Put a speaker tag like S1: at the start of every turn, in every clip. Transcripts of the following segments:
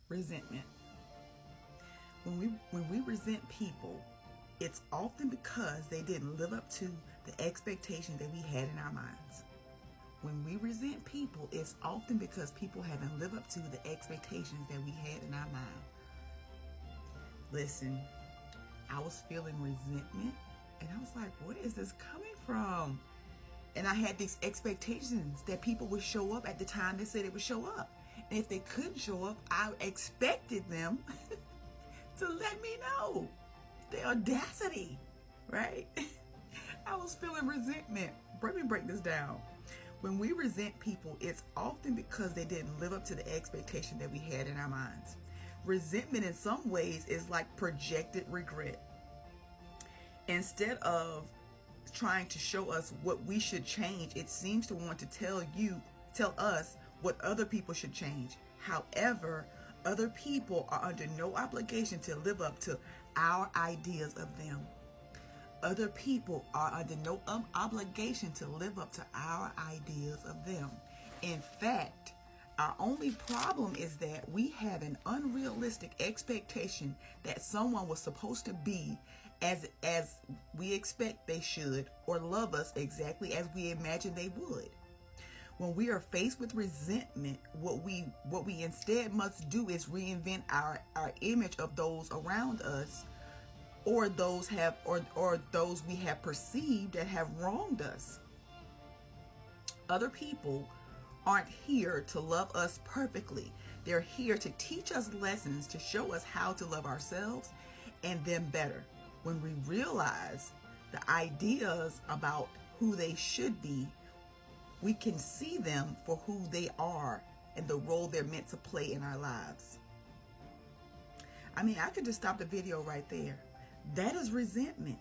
S1: Resentment. When we resent people, it's often because they didn't live up to the expectations that we had in our minds. When we resent people, it's often because people haven't lived up to the expectations that we had in our mind. Listen, I was feeling resentment and I was like, where is this coming from? And I had these expectations that people would show up at the time they said they would show up. And if they couldn't show up, I expected them to let me know. The audacity, right? I was feeling resentment. Let me break this down. When we resent people, it's often because they didn't live up to the expectation that we had in our minds. Resentment in some ways is like projected regret. Instead of trying to show us what we should change, it seems to want to tell us what other people should change. However, other people are under no obligation to live up to our ideas of them. Other people are under no obligation to live up to our ideas of them. In fact, our only problem is that we have an unrealistic expectation that someone was supposed to be as we expect they should, or love us exactly as we imagine they would. When we are faced with resentment, what we instead must do is reinvent our image of those around us, or those we have perceived that have wronged us. Other people aren't here to love us perfectly. They're here to teach us lessons, to show us how to love ourselves and them better. When we realize the ideas about who they should be, we can see them for who they are and the role they're meant to play in our lives. I mean, I could just stop the video right there. That is resentment.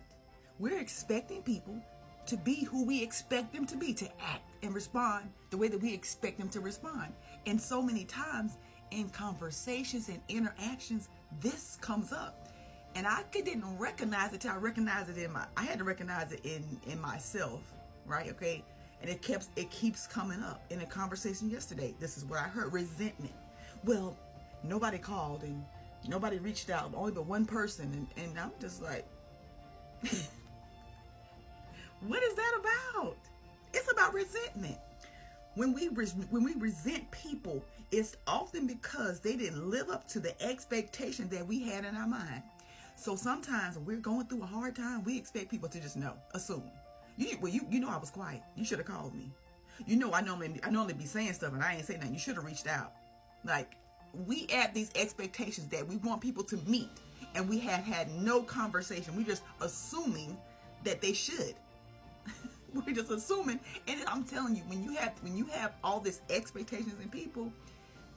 S1: We're expecting people to be who we expect them to be, to act and respond the way that we expect them to respond. And so many times in conversations and interactions, this comes up. And I didn't recognize it till I recognized it I had to recognize it in myself, right? Okay. And it keeps coming up in a conversation yesterday. This is what I heard: resentment. Well, nobody called and nobody reached out, only but one person. And I'm just like, what is that about? It's about resentment. When we resent people, it's often because they didn't live up to the expectation that we had in our mind. So sometimes when we're going through a hard time, we expect people to just assume. You know I was quiet. You should have called me. You know I normally be saying stuff and I ain't saying nothing. You should have reached out. Like, we add these expectations that we want people to meet, and we have had no conversation. We're just assuming that they should. We're just assuming, and I'm telling you, when you have all these expectations in people,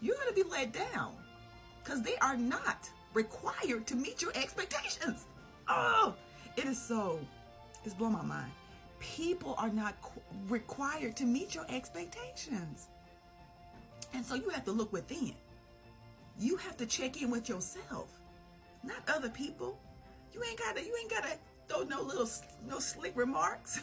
S1: you're gonna be let down because they are not required to meet your expectations. Oh, it's blown my mind. People are not required to meet your expectations. And so you have to look within. You have to check in with yourself, not other people. You ain't gotta throw no slick remarks.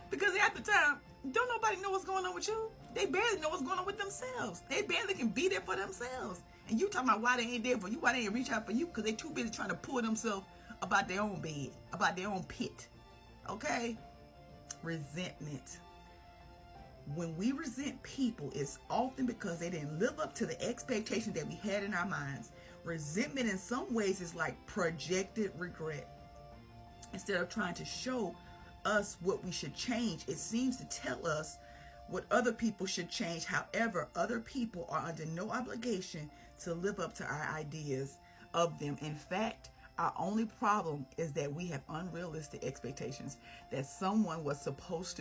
S1: Because at the time, don't nobody know what's going on with you. They barely know what's going on with themselves. They barely can be there for themselves. And you talking about why they ain't there for you, why they ain't reach out for you, because they too busy trying to pull themselves about their own bed, about their own pit. Okay? Resentment. When we resent people, it's often because they didn't live up to the expectations that we had in our minds. Resentment in some ways is like projected regret. Instead of trying to show us what we should change, it seems to tell us what other people should change. However, other people are under no obligation to live up to our ideas of them. In fact, our only problem is that we have unrealistic expectations that someone was supposed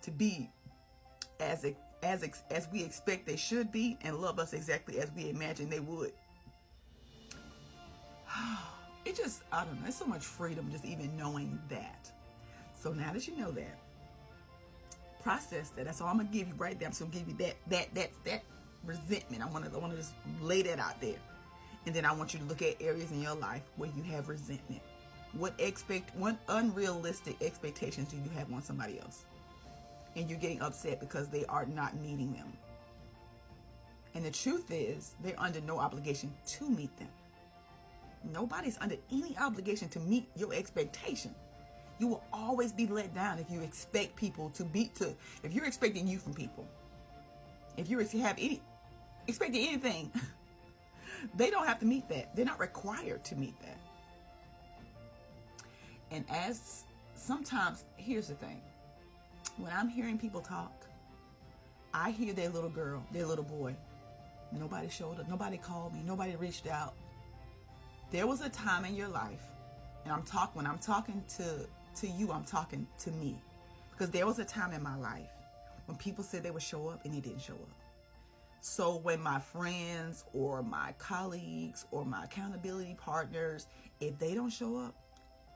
S1: to be as we expect they should be and love us exactly as we imagine they would. It just, I don't know, it's so much freedom just even knowing that. So now that you know that, process that. That's all I'm gonna give you right there. I'm just gonna give you that resentment. I wanna just lay that out there. And then I want you to look at areas in your life where you have resentment. What unrealistic expectations do you have on somebody else? And you're getting upset because they are not meeting them. And the truth is, they're under no obligation to meet them. Nobody's under any obligation to meet your expectation. You will always be let down if you expect people if you're expecting you from people. If you expecting anything, they don't have to meet that. They're not required to meet that. And sometimes, here's the thing. When I'm hearing people talk, I hear their little girl, their little boy. Nobody showed up. Nobody called me. Nobody reached out. There was a time in your life, and when I'm talking to you, I'm talking to me. Because there was a time in my life when people said they would show up and they didn't show up. So when my friends or my colleagues or my accountability partners, if they don't show up,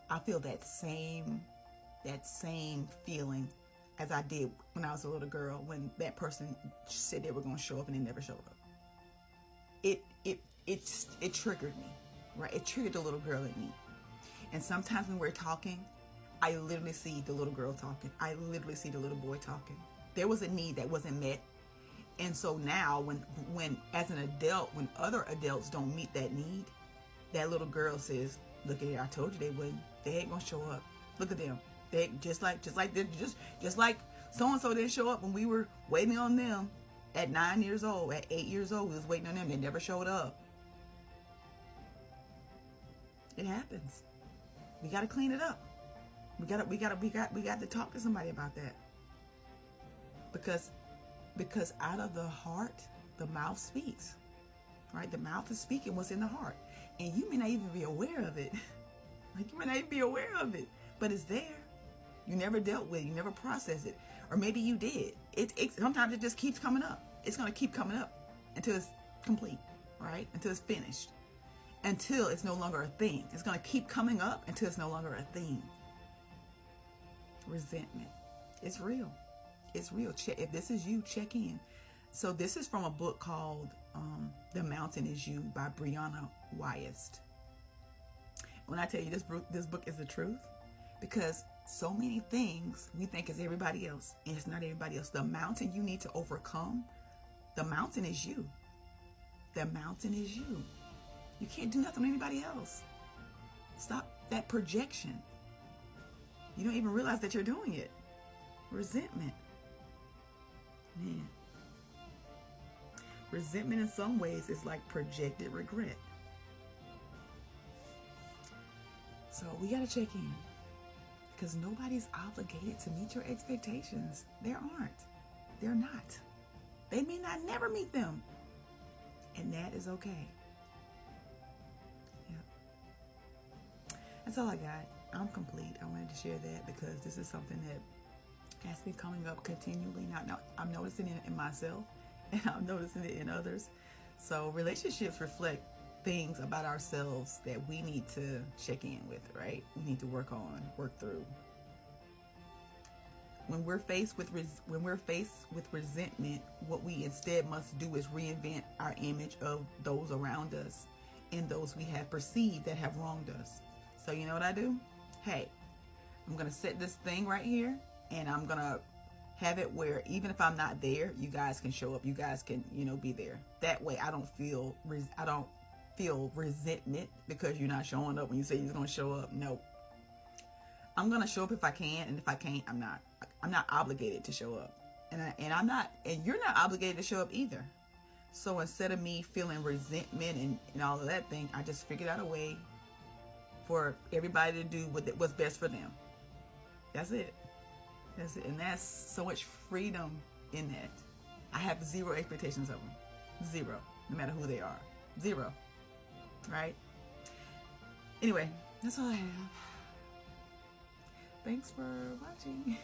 S1: I feel that same feeling as I did when I was a little girl, when that person said they were going to show up and they never showed up. It triggered me, right? It triggered the little girl in me. And sometimes when we're talking, I literally see the little girl talking. I literally see the little boy talking. There was a need that wasn't met. And so now when as an adult, when other adults don't meet that need, that little girl says, look at here, I told you they wouldn't. They ain't gonna show up. Look at them. They just like so-and-so didn't show up when we were waiting on them at 9 years old, at 8 years old, we was waiting on them. They never showed up. It happens. We gotta clean it up. We got to talk to somebody about that. Because out of the heart, the mouth speaks, right? The mouth is speaking what's in the heart. And you may not even be aware of it. Like, you may not even be aware of it, but it's there. You never dealt with it. You never processed it. Or maybe you did. Sometimes it just keeps coming up. It's going to keep coming up until it's complete, right? Until it's finished. Until it's no longer a thing. It's going to keep coming up until it's no longer a thing. Resentment. It's real. It's real. If this is you, check in. So this is from a book called The Mountain Is You by Brianna Wiest. When I tell you this book is the truth, because so many things we think is everybody else, and it's not everybody else. The mountain you need to overcome, the mountain is you. The mountain is you. You can't do nothing with anybody else. Stop that projection. You don't even realize that you're doing it. Resentment. Man. Resentment in some ways is like projected regret. So we got to check in, because nobody's obligated to meet your expectations. There aren't. They're not. They may not never meet them. And that is okay. Yeah. That's all I got. I'm complete. I wanted to share that because this is something that has been coming up continually. Now I'm noticing it in myself, and I'm noticing it in others. So relationships reflect things about ourselves that we need to check in with, right? We need to work through. When we're faced with resentment, what we instead must do is reinvent our image of those around us and those we have perceived that have wronged us. So you know what I do? Hey, I'm going to set this thing right here, and I'm going to have it where even if I'm not there, you guys can show up. You guys can, be there. That way I don't feel resentment because you're not showing up when you say you're going to show up. No. I'm going to show up if I can, and if I can't, I'm not. I'm not obligated to show up. And you're not obligated to show up either. So instead of me feeling resentment and all of that thing, I just figured out a way for everybody to do what's best for them. That's it. And that's so much freedom in that. I have zero expectations of them. Zero. No matter who they are. Zero. Right? Anyway, that's all I have. Thanks for watching.